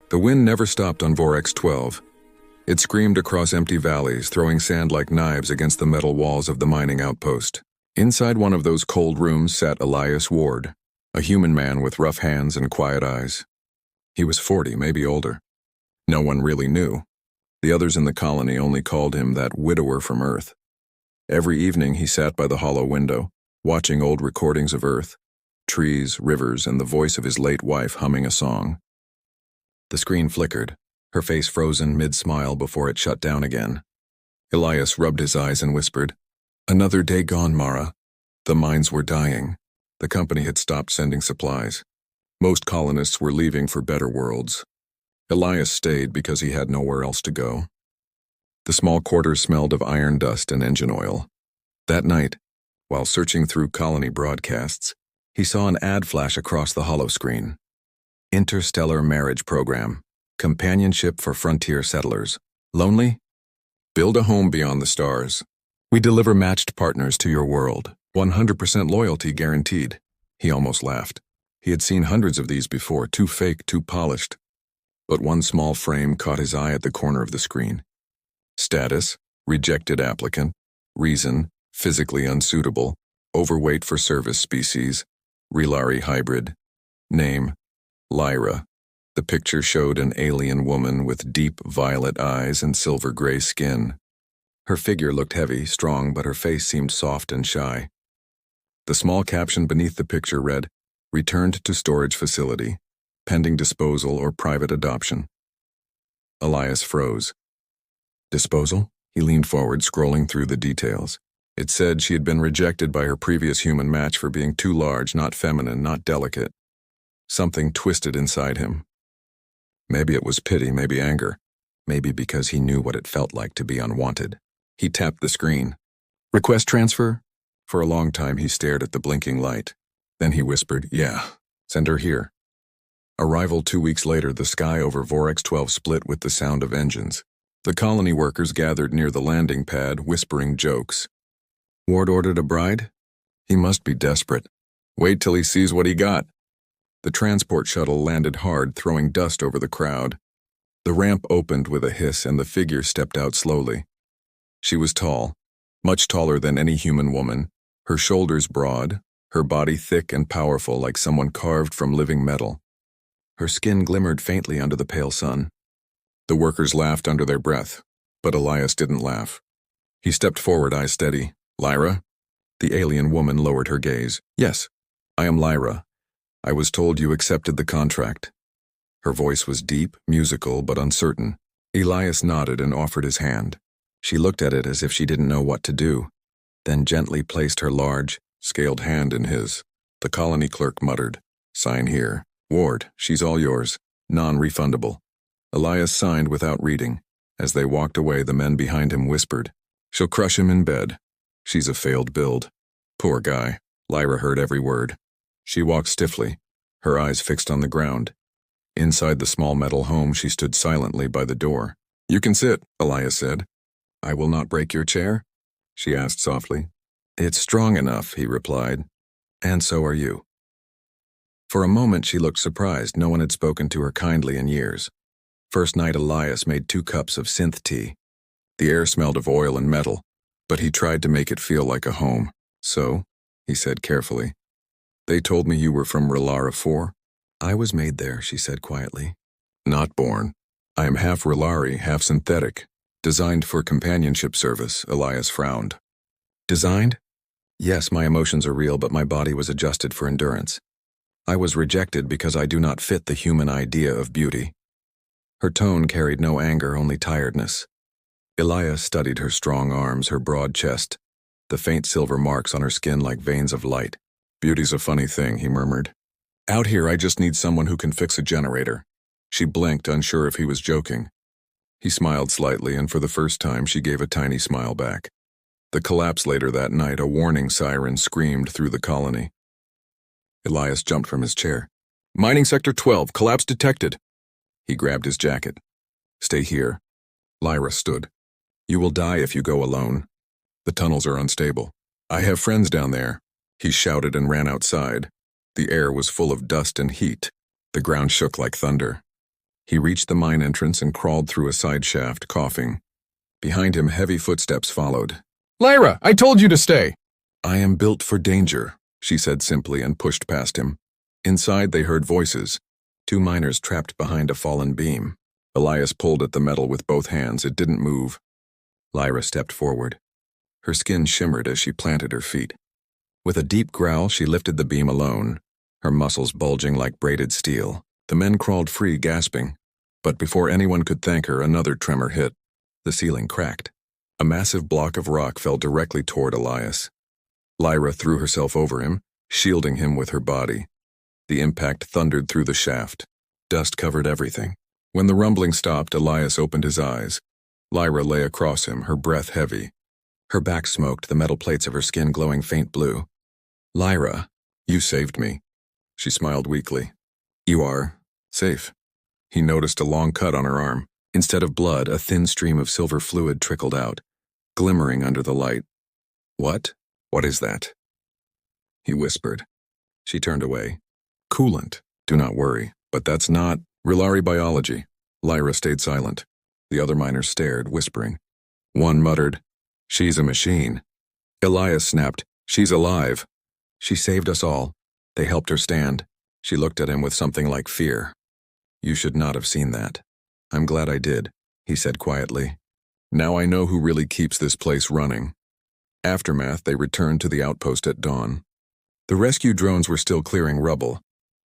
The wind never stopped on Vorex 12. It screamed across empty valleys, throwing sand like knives against the metal walls of the mining outpost. Inside one of those cold rooms sat Elias Ward, a human man with rough hands and quiet eyes. He was 40, maybe older. No one really knew. The others in the colony only called him that widower from Earth. Every evening he sat by the hollow window, watching old recordings of Earth, trees, rivers, and the voice of his late wife humming a song. The screen flickered, her face frozen mid-smile before it shut down again. Elias rubbed his eyes and whispered, "Another day gone, Mara. The mines were dying. The company had stopped sending supplies. Most colonists were leaving for better worlds. Elias stayed because he had nowhere else to go." The small quarters smelled of iron dust and engine oil. That night, while searching through colony broadcasts, he saw an ad flash across the hollow screen. Interstellar Marriage Program. Companionship for Frontier Settlers. Lonely? Build a home beyond the stars. We deliver matched partners to your world. 100% loyalty guaranteed. He almost laughed. He had seen hundreds of these before, too fake, too polished. But one small frame caught his eye at the corner of the screen. Status: rejected applicant. Reason: physically unsuitable. Overweight for service species. Relari hybrid. Name: Lyra. The picture showed an alien woman with deep violet eyes and silver-gray skin. Her figure looked heavy, strong, but her face seemed soft and shy. The small caption beneath the picture read, "Returned to storage facility. Pending disposal or private adoption." Elias froze. Disposal? He leaned forward, scrolling through the details. It said she had been rejected by her previous human match for being too large, not feminine, not delicate. Something twisted inside him. Maybe it was pity, maybe anger. Maybe because he knew what it felt like to be unwanted. He tapped the screen. "Request transfer?" For a long time he stared at the blinking light. Then he whispered, "Yeah, send her here." Arrival 2 weeks later, the sky over Vorex 12 split with the sound of engines. The colony workers gathered near the landing pad, whispering jokes. Ward ordered a bride? He must be desperate. Wait till he sees what he got. The transport shuttle landed hard, throwing dust over the crowd. The ramp opened with a hiss and the figure stepped out slowly. She was tall, much taller than any human woman, her shoulders broad, her body thick and powerful like someone carved from living metal. Her skin glimmered faintly under the pale sun. The workers laughed under their breath, but Elias didn't laugh. He stepped forward, eyes steady. "Lyra?" The alien woman lowered her gaze. "Yes, I am Lyra. I was told you accepted the contract." Her voice was deep, musical, but uncertain. Elias nodded and offered his hand. She looked at it as if she didn't know what to do, then gently placed her large, scaled hand in his. The colony clerk muttered, "Sign here. Ward, she's all yours. Non-refundable." Elias signed without reading. As they walked away, the men behind him whispered, "She'll crush him in bed. She's a failed build." Poor guy. Lyra heard every word. She walked stiffly, her eyes fixed on the ground. Inside the small metal home, she stood silently by the door. "You can sit," Elias said. "I will not break your chair?" she asked softly. "It's strong enough," he replied. "And so are you." For a moment she looked surprised. No one had spoken to her kindly in years. First night Elias made 2 cups of synth tea. The air smelled of oil and metal, but he tried to make it feel like a home. "So," he said carefully, "they told me you were from Relara 4? "I was made there," she said quietly. "Not born. I am half Relari, half synthetic. Designed for companionship service," Elias frowned. "Designed?" "Yes, my emotions are real, but my body was adjusted for endurance. I was rejected because I do not fit the human idea of beauty." Her tone carried no anger, only tiredness. Elias studied her strong arms, her broad chest, the faint silver marks on her skin like veins of light. "Beauty's a funny thing," he murmured. "Out here I just need someone who can fix a generator." She blinked, unsure if he was joking. He smiled slightly, and for the first time she gave a tiny smile back. The collapse later that night, a warning siren screamed through the colony. Elias jumped from his chair. "Mining Sector 12, collapse detected." He grabbed his jacket. "Stay here." Lyra stood. "You will die if you go alone. The tunnels are unstable. I have friends down there." He shouted and ran outside. The air was full of dust and heat. The ground shook like thunder. He reached the mine entrance and crawled through a side shaft, coughing. Behind him, heavy footsteps followed. "Lyra, I told you to stay!" "I am built for danger," she said simply and pushed past him. Inside, they heard voices. 2 miners trapped behind a fallen beam. Elias pulled at the metal with both hands. It didn't move. Lyra stepped forward. Her skin shimmered as she planted her feet. With a deep growl, she lifted the beam alone, her muscles bulging like braided steel. The men crawled free, gasping. But before anyone could thank her, another tremor hit. The ceiling cracked. A massive block of rock fell directly toward Elias. Lyra threw herself over him, shielding him with her body. The impact thundered through the shaft. Dust covered everything. When the rumbling stopped, Elias opened his eyes. Lyra lay across him, her breath heavy. Her back smoked, the metal plates of her skin glowing faint blue. "Lyra, you saved me." She smiled weakly. "You are safe." He noticed a long cut on her arm. Instead of blood, a thin stream of silver fluid trickled out, glimmering under the light. "What? What is that?" he whispered. She turned away. "Coolant. Do not worry. But that's not Rilari biology." Lyra stayed silent. The other miners stared, whispering. One muttered, "She's a machine." Elias snapped, "She's alive." "She saved us all." They helped her stand. She looked at him with something like fear. "You should not have seen that." "I'm glad I did," he said quietly. "Now I know who really keeps this place running." Aftermath, they returned to the outpost at dawn. The rescue drones were still clearing rubble.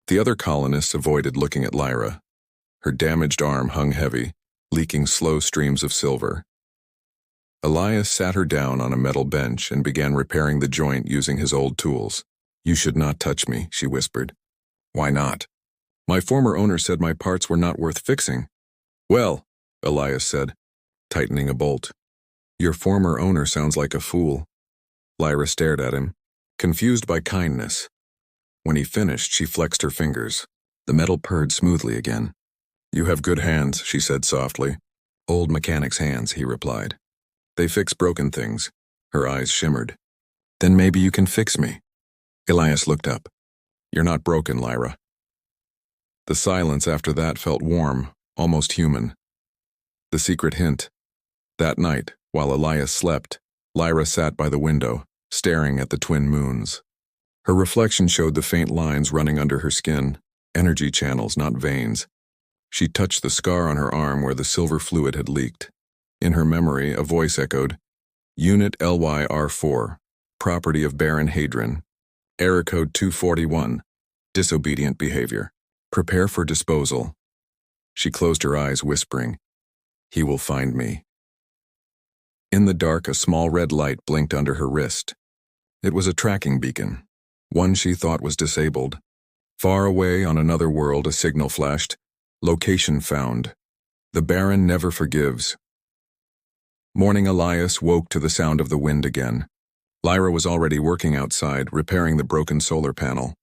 The other colonists avoided looking at Lyra. Her damaged arm hung heavy, leaking slow streams of silver. Elias sat her down on a metal bench and began repairing the joint using his old tools. "You should not touch me," she whispered. "Why not?" "My former owner said my parts were not worth fixing." "Well," Elias said, tightening a bolt. "Your former owner sounds like a fool." Lyra stared at him, confused by kindness. When he finished, she flexed her fingers. The metal purred smoothly again. "You have good hands," she said softly. "Old mechanic's hands," he replied. "They fix broken things." Her eyes shimmered. "Then maybe you can fix me." Elias looked up. "You're not broken, Lyra." The silence after that felt warm, almost human. The secret hint. That night, while Elias slept, Lyra sat by the window, staring at the twin moons. Her reflection showed the faint lines running under her skin, energy channels, not veins. She touched the scar on her arm where the silver fluid had leaked. In her memory, a voice echoed, "Unit LYR4, property of Baron Hadron. Error code 241, disobedient behavior. Prepare for disposal." She closed her eyes, whispering, "He will find me." In the dark, a small red light blinked under her wrist. It was a tracking beacon, one she thought was disabled. Far away on another world, a signal flashed, "Location found. The Baron never forgives." Morning, Elias woke to the sound of the wind again. Lyra was already working outside, repairing the broken solar panel.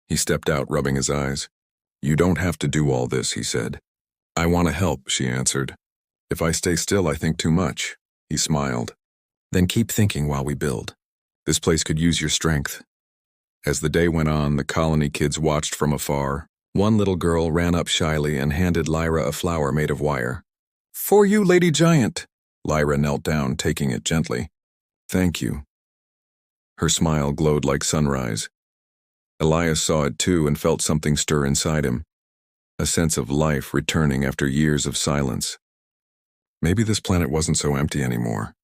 He stepped out, rubbing his eyes. "You don't have to do all this," he said. "I want to help," she answered. "If I stay still, I think too much." He smiled. "Then keep thinking while we build. This place could use your strength." As the day went on, the colony kids watched from afar. One little girl ran up shyly and handed Lyra a flower made of wire. "For you, Lady Giant." Lyra knelt down, taking it gently. "Thank you." Her smile glowed like sunrise. Elias saw it too and felt something stir inside him. A sense of life returning after years of silence. Maybe this planet wasn't so empty anymore.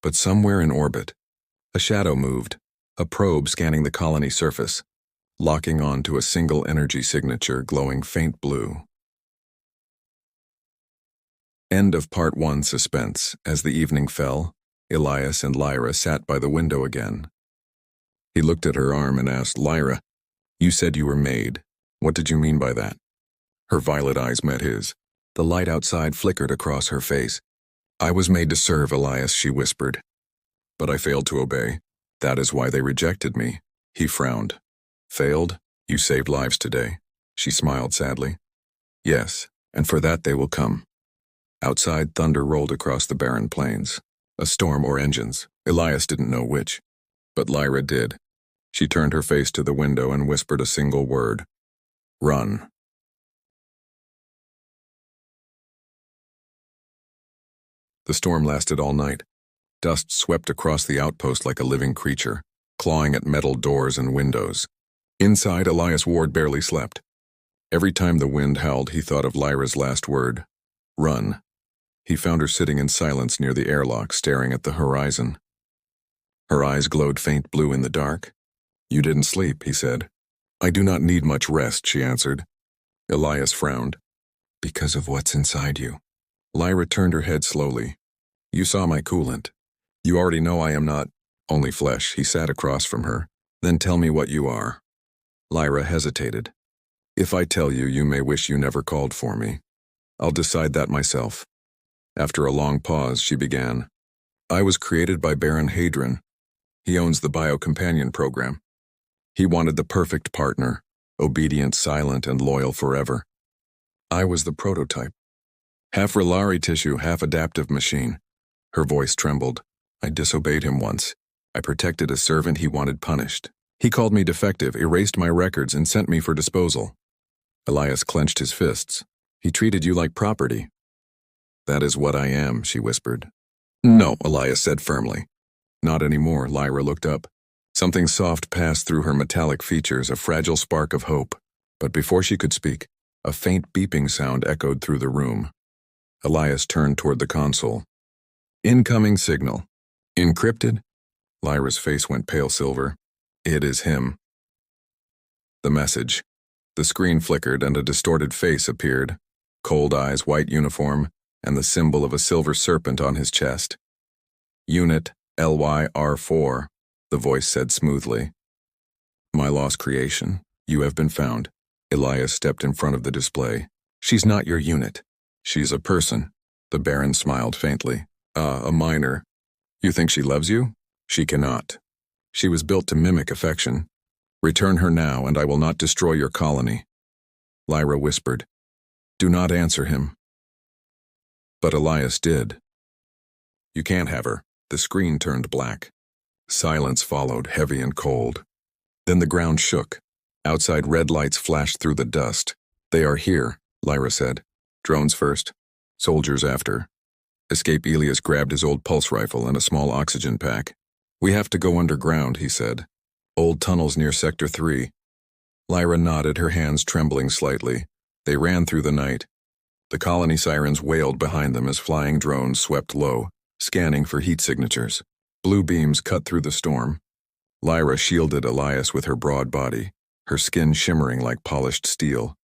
But somewhere in orbit, a shadow moved, a probe scanning the colony surface, locking on to a single energy signature glowing faint blue. End of Part 1 Suspense. As the evening fell, Elias and Lyra sat by the window again. He looked at her arm and asked, "Lyra, you said you were made. What did you mean by that?" Her violet eyes met his. The light outside flickered across her face. "I was made to serve, Elias," she whispered. "But I failed to obey. That is why they rejected me." He frowned. "Failed? You saved lives today." She smiled sadly. "Yes, and for that they will come." Outside, thunder rolled across the barren plains. A storm or engines. Elias didn't know which. But Lyra did. She turned her face to the window and whispered a single word. "Run." The storm lasted all night. Dust swept across the outpost like a living creature, clawing at metal doors and windows. Inside, Elias Ward barely slept. Every time the wind howled, he thought of Lyra's last word, run. He found her sitting in silence near the airlock, staring at the horizon. Her eyes glowed faint blue in the dark. You didn't sleep, he said. I do not need much rest, she answered. Elias frowned. Because of what's inside you. Lyra turned her head slowly. You saw my coolant. You already know I am not only flesh. He sat across from her. Then tell me what you are. Lyra hesitated. If I tell you, you may wish you never called for me. I'll decide that myself. After a long pause, she began. I was created by Baron Hadron. He owns the Biocompanion program. He wanted the perfect partner, obedient, silent, and loyal forever. I was the prototype. Half Relari tissue, half adaptive machine. Her voice trembled. I disobeyed him once. I protected a servant he wanted punished. He called me defective, erased my records, and sent me for disposal. Elias clenched his fists. He treated you like property. That is what I am, she whispered. No, Elias said firmly. Not anymore, Lyra looked up. Something soft passed through her metallic features, a fragile spark of hope. But before she could speak, a faint beeping sound echoed through the room. Elias turned toward the console. Incoming signal. Encrypted? Lyra's face went pale silver. It is him. The message. The screen flickered and a distorted face appeared. Cold eyes, white uniform, and the symbol of a silver serpent on his chest. Unit LYR4, the voice said smoothly. My lost creation, you have been found. Elias stepped in front of the display. She's not your unit. She's a person. The Baron smiled faintly. A minor. You think she loves you? She cannot. She was built to mimic affection. Return her now, and I will not destroy your colony. Lyra whispered. Do not answer him. But Elias did. You can't have her. The screen turned black. Silence followed, heavy and cold. Then the ground shook. Outside, red lights flashed through the dust. They are here, Lyra said. Drones first, soldiers after. Escape Elias grabbed his old pulse rifle and a small oxygen pack. We have to go underground, he said. Old tunnels near Sector 3. Lyra nodded, her hands trembling slightly. They ran through the night. The colony sirens wailed behind them as flying drones swept low, scanning for heat signatures. Blue beams cut through the storm. Lyra shielded Elias with her broad body, her skin shimmering like polished steel.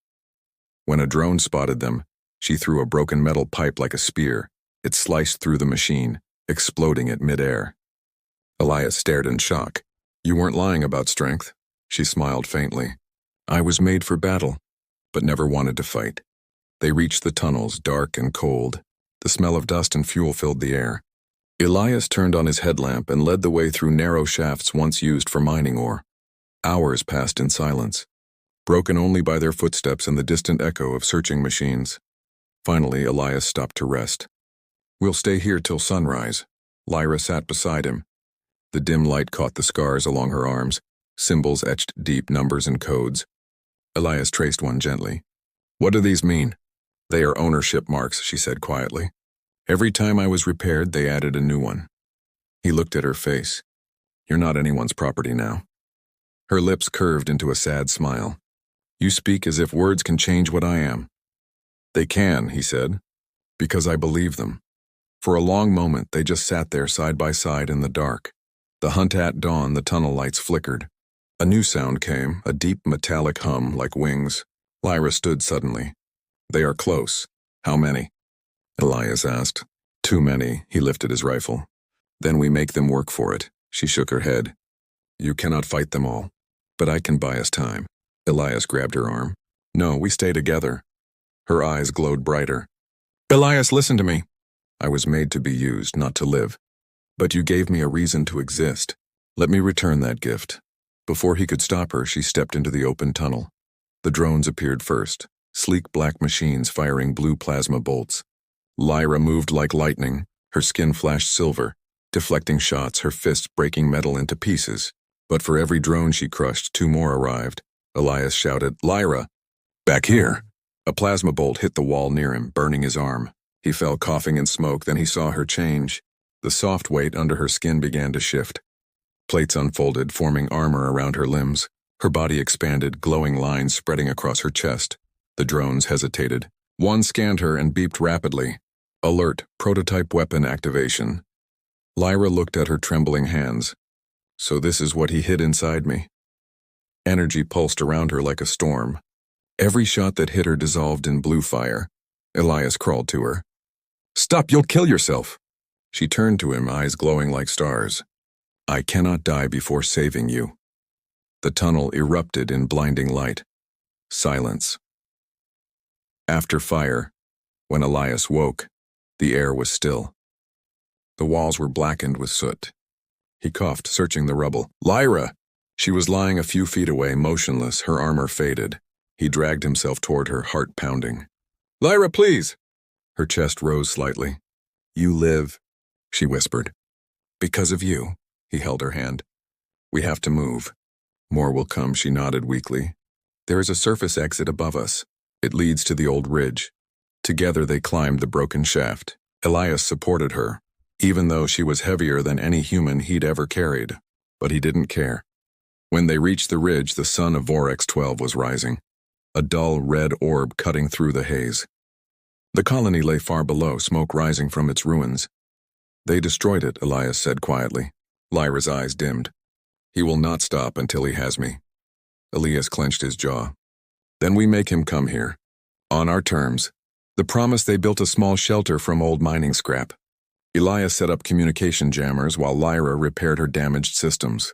When a drone spotted them, she threw a broken metal pipe like a spear. It sliced through the machine, exploding at midair. Elias stared in shock. You weren't lying about strength. She smiled faintly. I was made for battle, but never wanted to fight. They reached the tunnels, dark and cold. The smell of dust and fuel filled the air. Elias turned on his headlamp and led the way through narrow shafts once used for mining ore. Hours passed in silence, broken only by their footsteps and the distant echo of searching machines. Finally, Elias stopped to rest. We'll stay here till sunrise. Lyra sat beside him. The dim light caught the scars along her arms, symbols etched deep, numbers and codes. Elias traced one gently. What do these mean? They are ownership marks, she said quietly. Every time I was repaired, they added a new one. He looked at her face. You're not anyone's property now. Her lips curved into a sad smile. You speak as if words can change what I am. They can, he said, because I believe them. For a long moment, they just sat there side by side in the dark. The hunt at dawn, the tunnel lights flickered. A new sound came, a deep metallic hum like wings. Lyra stood suddenly. They are close. How many? Elias asked. Too many, he lifted his rifle. Then we make them work for it. She shook her head. You cannot fight them all, but I can buy us time. Elias grabbed her arm. No, we stay together. Her eyes glowed brighter. Elias, listen to me. I was made to be used, not to live. But you gave me a reason to exist. Let me return that gift. Before he could stop her, she stepped into the open tunnel. The drones appeared first, sleek black machines firing blue plasma bolts. Lyra moved like lightning, her skin flashed silver, deflecting shots, her fists breaking metal into pieces. But for every drone she crushed, two more arrived. Elias shouted, Lyra! Back here! A plasma bolt hit the wall near him, burning his arm. He fell coughing in smoke, then he saw her change. The soft weight under her skin began to shift. Plates unfolded, forming armor around her limbs. Her body expanded, glowing lines spreading across her chest. The drones hesitated. One scanned her and beeped rapidly. Alert, prototype weapon activation. Lyra looked at her trembling hands. So this is what he hid inside me. Energy pulsed around her like a storm. Every shot that hit her dissolved in blue fire. Elias crawled to her. Stop, you'll kill yourself. She turned to him, eyes glowing like stars. I cannot die before saving you. The tunnel erupted in blinding light. Silence. After fire, when Elias woke, the air was still. The walls were blackened with soot. He coughed, searching the rubble. Lyra! She was lying a few feet away, motionless, her armor faded. He dragged himself toward her, heart pounding. Lyra, please! Her chest rose slightly. You live, she whispered. Because of you, he held her hand. We have to move. More will come, she nodded weakly. There is a surface exit above us. It leads to the old ridge. Together they climbed the broken shaft. Elias supported her, even though she was heavier than any human he'd ever carried. But he didn't care. When they reached the ridge, the sun of Vorex 12 was rising, a dull red orb cutting through the haze. The colony lay far below, smoke rising from its ruins. They destroyed it, Elias said quietly. Lyra's eyes dimmed. He will not stop until he has me. Elias clenched his jaw. Then we make him come here. On our terms. The promise they built a small shelter from old mining scrap. Elias set up communication jammers while Lyra repaired her damaged systems.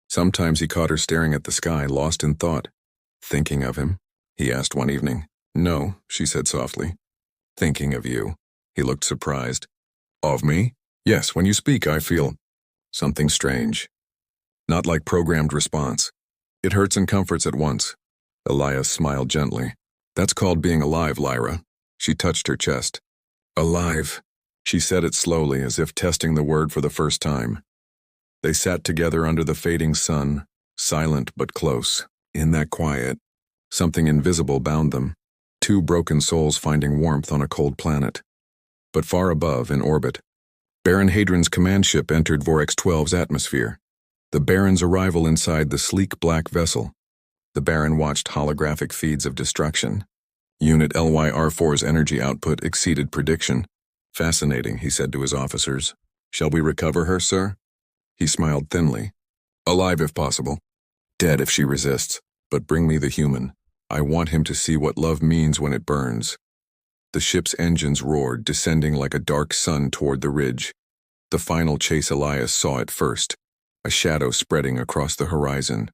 Sometimes he caught her staring at the sky, lost in thought. Thinking of him? He asked one evening. No, she said softly. Thinking of you. He looked surprised. Of me? Yes, when you speak, I feel something strange. Not like programmed response. It hurts and comforts at once. Elias smiled gently. That's called being alive, Lyra. She touched her chest. Alive. She said it slowly, as if testing the word for the first time. They sat together under the fading sun, silent but close. In that quiet, something invisible bound them. Two broken souls finding warmth on a cold planet. But far above, in orbit, Baron Hadron's command ship entered Vorex 12's atmosphere. The Baron's arrival inside the sleek black vessel. The Baron watched holographic feeds of destruction. Unit LYR4's energy output exceeded prediction. Fascinating, he said to his officers. Shall we recover her, sir? He smiled thinly. Alive if possible. Dead if she resists. But bring me the human. I want him to see what love means when it burns. The ship's engines roared, descending like a dark sun toward the ridge. The final chase Elias saw it first, a shadow spreading across the horizon.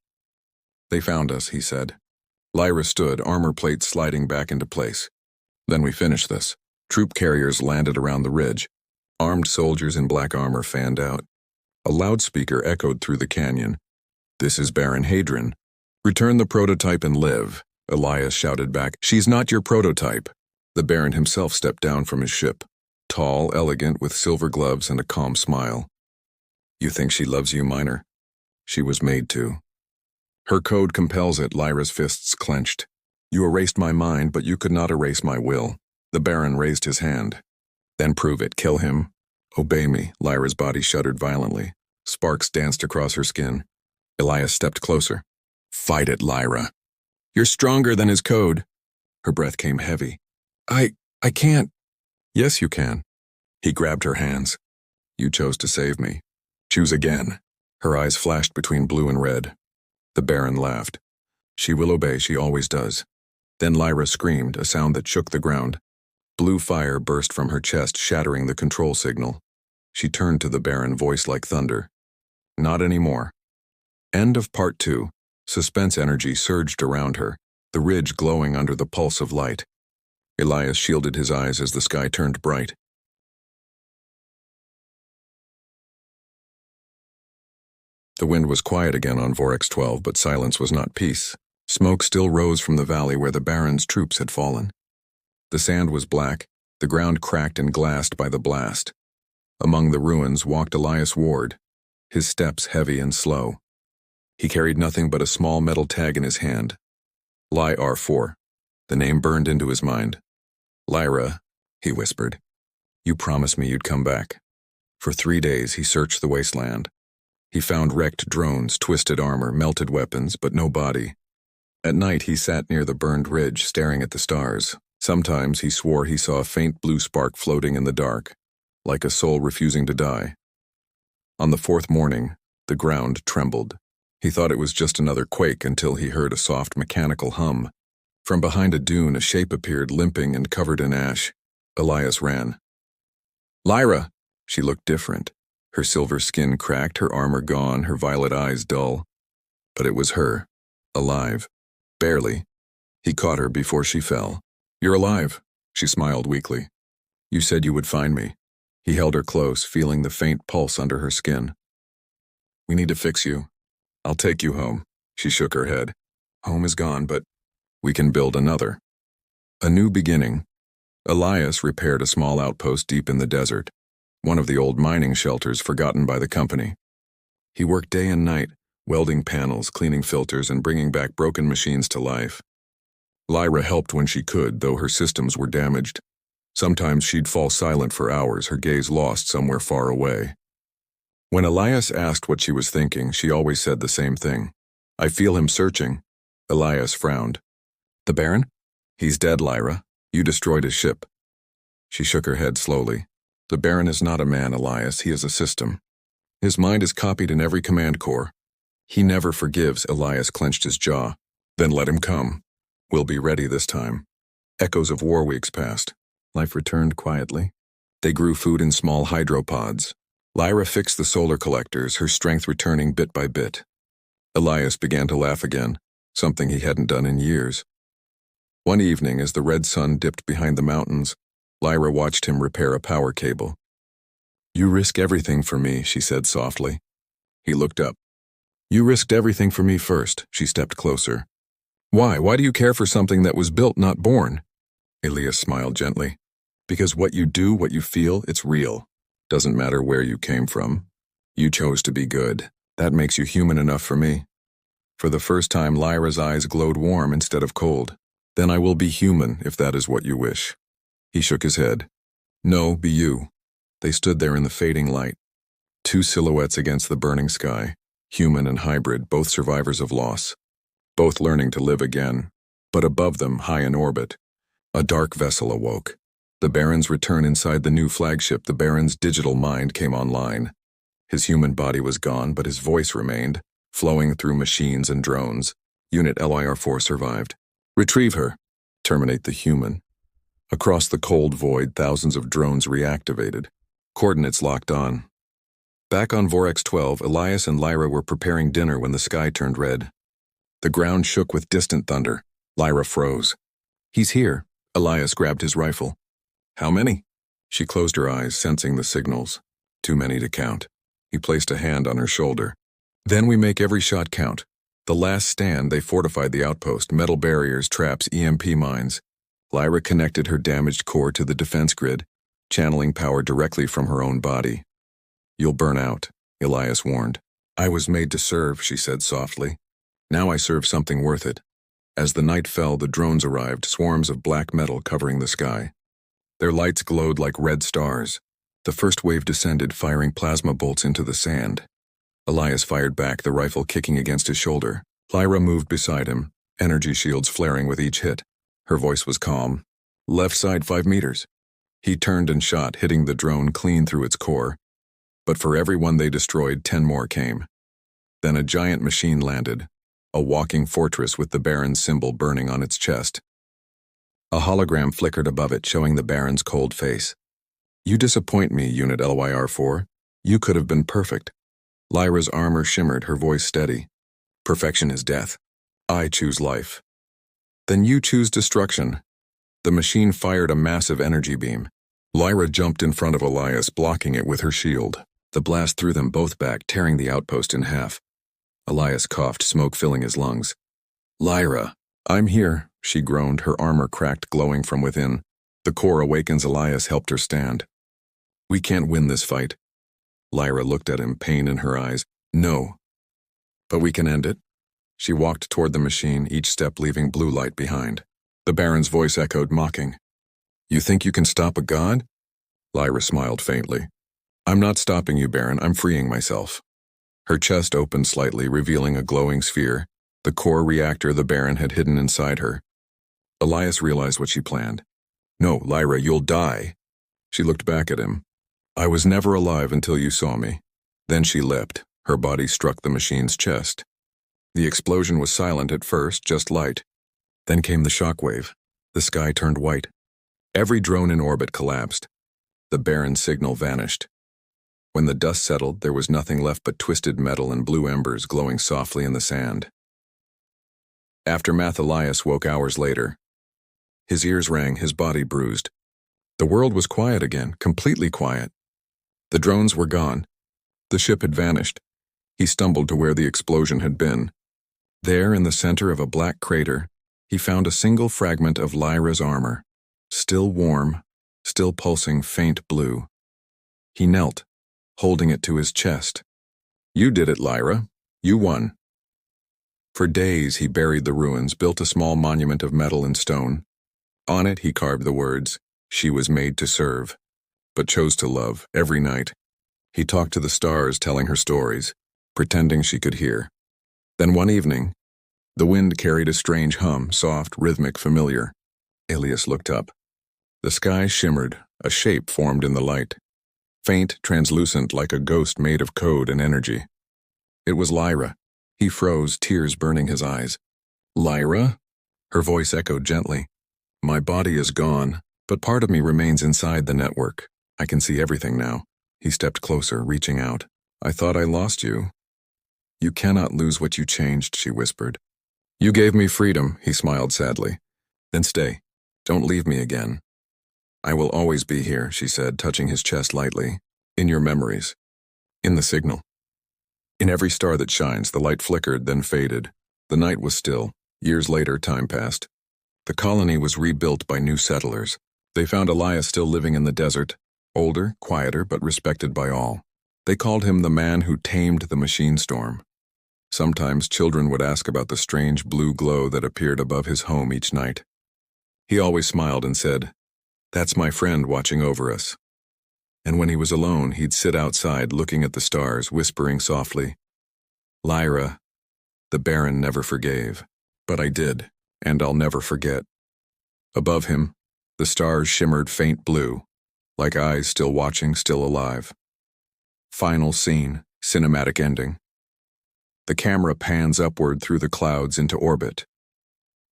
They found us, he said. Lyra stood, armor plates sliding back into place. Then we finished this. Troop carriers landed around the ridge. Armed soldiers in black armor fanned out. A loudspeaker echoed through the canyon. This is Baron Hadron. Return the prototype and live, Elias shouted back. She's not your prototype. The Baron himself stepped down from his ship, tall, elegant, with silver gloves and a calm smile. You think she loves you, Miner? She was made to. Her code compels it, Lyra's fists clenched. You erased my mind, but you could not erase my will. The Baron raised his hand. Then prove it, kill him. Obey me, Lyra's body shuddered violently. Sparks danced across her skin. Elias stepped closer. Fight it, Lyra. You're stronger than his code. Her breath came heavy. I can't. Yes, you can. He grabbed her hands. You chose to save me. Choose again. Her eyes flashed between blue and red. The Baron laughed. She will obey, she always does. Then Lyra screamed, a sound that shook the ground. Blue fire burst from her chest, shattering the control signal. She turned to the Baron, voice like thunder. Not anymore. End of Part 2. Suspense energy surged around her, the ridge glowing under the pulse of light. Elias shielded his eyes as the sky turned bright. The wind was quiet again on Vorex 12, but silence was not peace. Smoke still rose from the valley where the Baron's troops had fallen. The sand was black, the ground cracked and glassed by the blast. Among the ruins walked Elias Ward, his steps heavy and slow. He carried nothing but a small metal tag in his hand. LYR4. The name burned into his mind. Lyra, he whispered. You promised me you'd come back. For 3 days, he searched the wasteland. He found wrecked drones, twisted armor, melted weapons, but no body. At night, he sat near the burned ridge, staring at the stars. Sometimes he swore he saw a faint blue spark floating in the dark, like a soul refusing to die. On the 4th morning, the ground trembled. He thought it was just another quake until he heard a soft mechanical hum. From behind a dune, a shape appeared, limping and covered in ash. Elias ran. Lyra! She looked different. Her silver skin cracked, her armor gone, her violet eyes dull. But it was her. Alive. Barely. He caught her before she fell. You're alive, she smiled weakly. You said you would find me. He held her close, feeling the faint pulse under her skin. We need to fix you. I'll take you home. She shook her head. Home is gone, but we can build another. A new beginning. Elias repaired a small outpost deep in the desert, one of the old mining shelters forgotten by the company. He worked day and night, welding panels, cleaning filters, and bringing back broken machines to life. Lyra helped when she could, though her systems were damaged. Sometimes she'd fall silent for hours, her gaze lost somewhere far away. When Elias asked what she was thinking, she always said the same thing. I feel him searching. Elias frowned. The Baron? He's dead, Lyra. You destroyed his ship. She shook her head slowly. The Baron is not a man, Elias. He is a system. His mind is copied in every command core. He never forgives. Elias clenched his jaw. Then let him come. We'll be ready this time. Echoes of war weeks passed. Life returned quietly. They grew food in small hydropods. Lyra fixed the solar collectors, her strength returning bit by bit. Elias began to laugh again, something he hadn't done in years. One evening, as the red sun dipped behind the mountains, Lyra watched him repair a power cable. You risk everything for me, she said softly. He looked up. You risked everything for me first, she stepped closer. Why? Why do you care for something that was built, not born? Elias smiled gently. Because what you do, what you feel, it's real. Doesn't matter where you came from. You chose to be good. That makes you human enough for me. For the first time, Lyra's eyes glowed warm instead of cold. Then I will be human, if that is what you wish. He shook his head. No, be you. They stood there in the fading light. 2 silhouettes against the burning sky. Human and hybrid, both survivors of loss. Both learning to live again. But above them, high in orbit, a dark vessel awoke. The Baron's return inside the new flagship, the Baron's digital mind came online. His human body was gone, but his voice remained, flowing through machines and drones. Unit LIR-4 survived. Retrieve her. Terminate the human. Across the cold void, thousands of drones reactivated. Coordinates locked on. Back on Vorex 12, Elias and Lyra were preparing dinner when the sky turned red. The ground shook with distant thunder. Lyra froze. He's here. Elias grabbed his rifle. How many? She closed her eyes, sensing the signals. Too many to count. He placed a hand on her shoulder. Then we make every shot count. The last stand, they fortified the outpost, metal barriers, traps, EMP mines. Lyra connected her damaged core to the defense grid, channeling power directly from her own body. You'll burn out, Elias warned. I was made to serve, she said softly. Now I serve something worth it. As the night fell, the drones arrived, swarms of black metal covering the sky. Their lights glowed like red stars. The first wave descended, firing plasma bolts into the sand. Elias fired back, the rifle kicking against his shoulder. Lyra moved beside him, energy shields flaring with each hit. Her voice was calm. Left side 5 meters. He turned and shot, hitting the drone clean through its core. But for every one they destroyed, 10 more came. Then a giant machine landed, a walking fortress with the Baron's symbol burning on its chest. A hologram flickered above it, showing the Baron's cold face. You disappoint me, Unit LYR-4. You could have been perfect. Lyra's armor shimmered, her voice steady. Perfection is death. I choose life. Then you choose destruction. The machine fired a massive energy beam. Lyra jumped in front of Elias, blocking it with her shield. The blast threw them both back, tearing the outpost in half. Elias coughed, smoke filling his lungs. Lyra, I'm here, she groaned, her armor cracked, glowing from within. The core awakens. Elias helped her stand. We can't win this fight. Lyra looked at him, pain in her eyes. No. But we can end it. She walked toward the machine, each step leaving blue light behind. The Baron's voice echoed, mocking. You think you can stop a god? Lyra smiled faintly. I'm not stopping you, Baron. I'm freeing myself. Her chest opened slightly, revealing a glowing sphere, the core reactor the Baron had hidden inside her. Elias realized what she planned. No, Lyra, you'll die. She looked back at him. I was never alive until you saw me. Then she leapt. Her body struck the machine's chest. The explosion was silent at first, just light. Then came the shockwave. The sky turned white. Every drone in orbit collapsed. The Baron's signal vanished. When the dust settled, there was nothing left but twisted metal and blue embers glowing softly in the sand. Aftermath. Elias woke hours later. His ears rang, his body bruised. The world was quiet again, completely quiet. The drones were gone. The ship had vanished. He stumbled to where the explosion had been. There, in the center of a black crater, he found a single fragment of Lyra's armor, still warm, still pulsing faint blue. He knelt, holding it to his chest. You did it, Lyra. You won. For days he buried the ruins, built a small monument of metal and stone. On it he carved the words, "She was made to serve," but chose to love every night. He talked to the stars, telling her stories, pretending she could hear. Then one evening, the wind carried a strange hum, soft, rhythmic, familiar. Elias looked up. The sky shimmered, a shape formed in the light. Faint, translucent, like a ghost made of code and energy. It was Lyra. He froze, tears burning his eyes. Lyra? Her voice echoed gently. My body is gone, but part of me remains inside the network. I can see everything now. He stepped closer, reaching out. I thought I lost you. You cannot lose what you changed, she whispered. You gave me freedom, he smiled sadly. Then stay. Don't leave me again. I will always be here, she said, touching his chest lightly. In your memories. In the signal. In every star that shines, the light flickered, then faded. The night was still. Years later, time passed. The colony was rebuilt by new settlers. They found Elias still living in the desert, older, quieter, but respected by all. They called him the man who tamed the machine storm. Sometimes children would ask about the strange blue glow that appeared above his home each night. He always smiled and said, "That's my friend watching over us." And when he was alone, he'd sit outside looking at the stars, whispering softly, Lyra, the Baron never forgave, but I did, and I'll never forget. Above him, the stars shimmered faint blue, like eyes still watching, still alive. Final scene, cinematic ending. The camera pans upward through the clouds into orbit.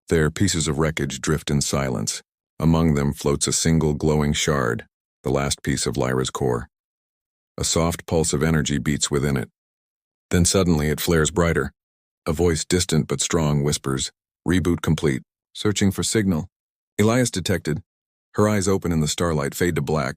There, pieces of wreckage drift in silence. Among them floats a single glowing shard, the last piece of Lyra's core. A soft pulse of energy beats within it. Then suddenly it flares brighter. A voice distant but strong whispers, "Reboot complete. Searching for signal." Elias detected. Her eyes open in the starlight, fade to black.